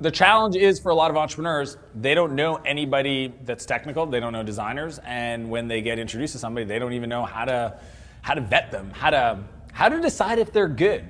the challenge is for a lot of entrepreneurs, they don't know anybody that's technical, they don't know designers, and when they get introduced to somebody, they don't even know how to vet them, how to decide if they're good.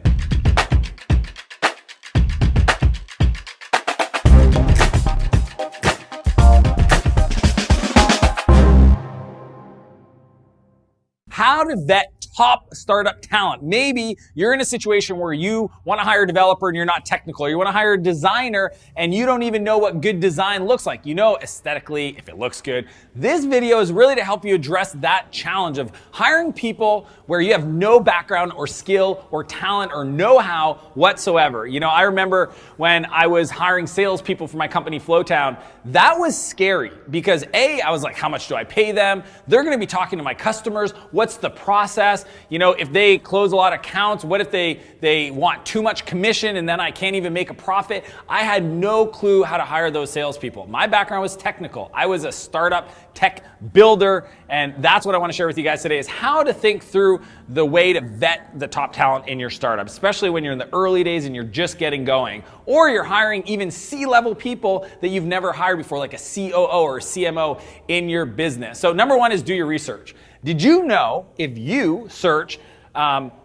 How to vet top startup talent. Maybe you're in a situation where you want to hire a developer and you're not technical, or you want to hire a designer and you don't even know what good design looks like. You know aesthetically if it looks good. This video is really to help you address that challenge of hiring people where you have no background or skill or talent or know-how whatsoever. You know, I remember when I was hiring salespeople for my company Flowtown, that was scary because I was like, how much do I pay them? They're going to be talking to my customers. What's the process? You know, if they close a lot of accounts, what if they want too much commission and then I can't even make a profit? I had no clue how to hire those salespeople. My background was technical. I was a startup tech builder, and that's what I want to share with you guys today is how to think through the way to vet the top talent in your startup, especially when you're in the early days and you're just getting going, or you're hiring even C-level people that you've never hired before, like a COO or a CMO in your business. So number one is do your research. Did you know if you search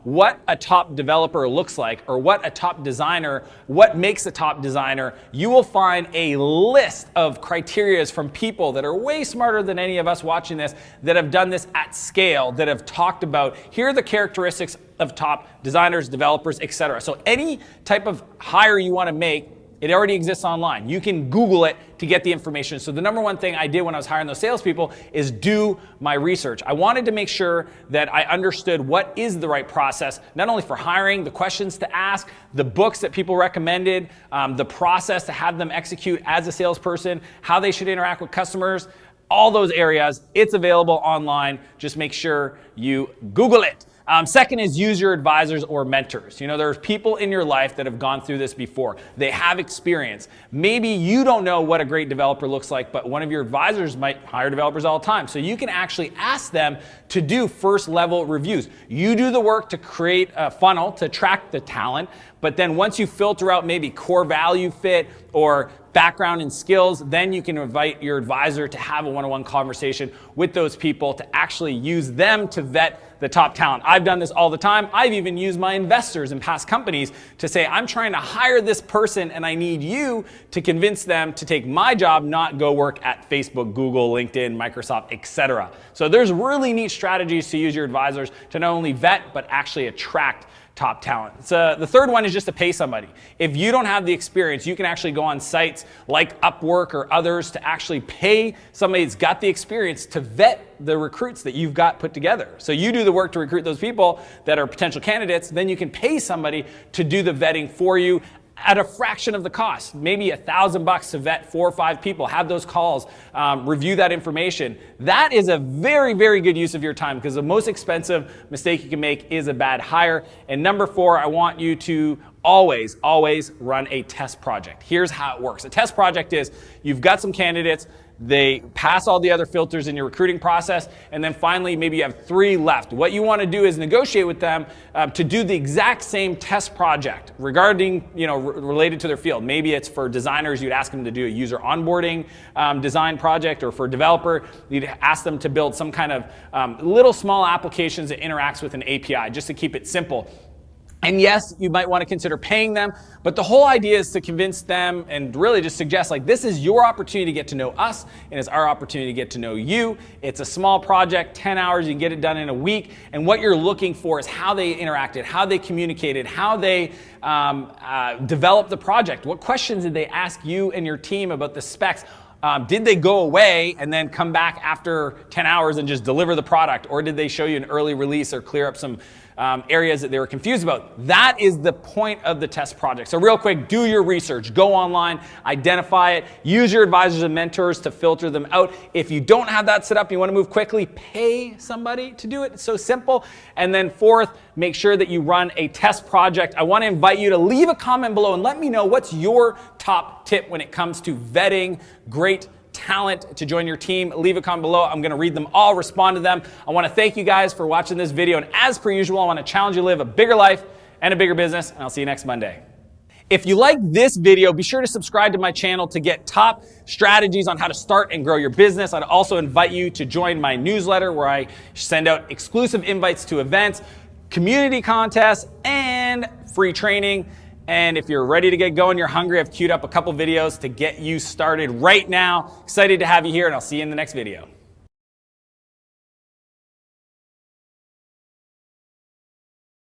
what a top developer looks like or what a top designer, what makes a top designer, you will find a list of criteria from people that are way smarter than any of us watching this that have done this at scale, that have talked about here are the characteristics of top designers, developers, etc. So any type of hire you want to make, it already exists online. You can Google it to get the information. So the number one thing I did when I was hiring those salespeople is do my research. I wanted to make sure that I understood what is the right process, not only for hiring, the questions to ask, the books that people recommended, the process to have them execute as a salesperson, how they should interact with customers, all those areas. It's available online. Just make sure you Google it. Second is use your advisors or mentors. You know, there's people in your life that have gone through this before. They have experience. Maybe you don't know what a great developer looks like, but one of your advisors might hire developers all the time. So you can actually ask them to do first level reviews. You do the work to create a funnel to attract the talent, but then once you filter out maybe core value fit or background and skills, then you can invite your advisor to have a one-on-one conversation with those people to actually use them to vet the top talent. I've done this all the time. I've even used my investors in past companies to say, I'm trying to hire this person and I need you to convince them to take my job, not go work at Facebook, Google, LinkedIn, Microsoft, etc. So there's really neat strategies to use your advisors to not only vet, but actually attract top talent. So the third one is just to pay somebody. If you don't have the experience, you can actually go on sites like Upwork or others to actually pay somebody that's got the experience to vet the recruits that you've got put together. So you do the work to recruit those people that are potential candidates, then you can pay somebody to do the vetting for you at a fraction of the cost, maybe $1,000 to vet 4 or 5 people, have those calls, review that information. That is a very, very good use of your time because the most expensive mistake you can make is a bad hire. And number 4, I want you to always run a test project. Here's how it works. A test project is you've got some candidates, they pass all the other filters in your recruiting process, and then finally maybe you have 3 left. What you want to do is negotiate with them to do the exact same test project regarding, related to their field. Maybe it's for designers, you'd ask them to do a user onboarding design project, or for a developer, you'd ask them to build some kind of little small applications that interacts with an API, just to keep it simple. And yes, you might want to consider paying them, but the whole idea is to convince them and really just suggest like this is your opportunity to get to know us and it's our opportunity to get to know you. It's a small project, 10 hours, you can get it done in a week. And what you're looking for is how they interacted, how they communicated, how they developed the project. What questions did they ask you and your team about the specs? Did they go away and then come back after 10 hours and just deliver the product? Or did they show you an early release or clear up some areas that they were confused about? That is the point of the test project. So real quick, do your research. Go online, identify it, use your advisors and mentors to filter them out. If you don't have that set up, you want to move quickly, pay somebody to do it. It's so simple. And then 4th, make sure that you run a test project. I want to invite you to leave a comment below and let me know what's your top tip when it comes to vetting great talent to join your team. Leave a comment below. I'm going to read them all, respond to them. I want to thank you guys for watching this video. And as per usual, I want to challenge you to live a bigger life and a bigger business. And I'll see you next Monday. If you like this video, be sure to subscribe to my channel to get top strategies on how to start and grow your business. I'd also invite you to join my newsletter where I send out exclusive invites to events, community contests, and free training. And if you're ready to get going, you're hungry, I've queued up a couple videos to get you started right now. Excited to have you here, and I'll see you in the next video.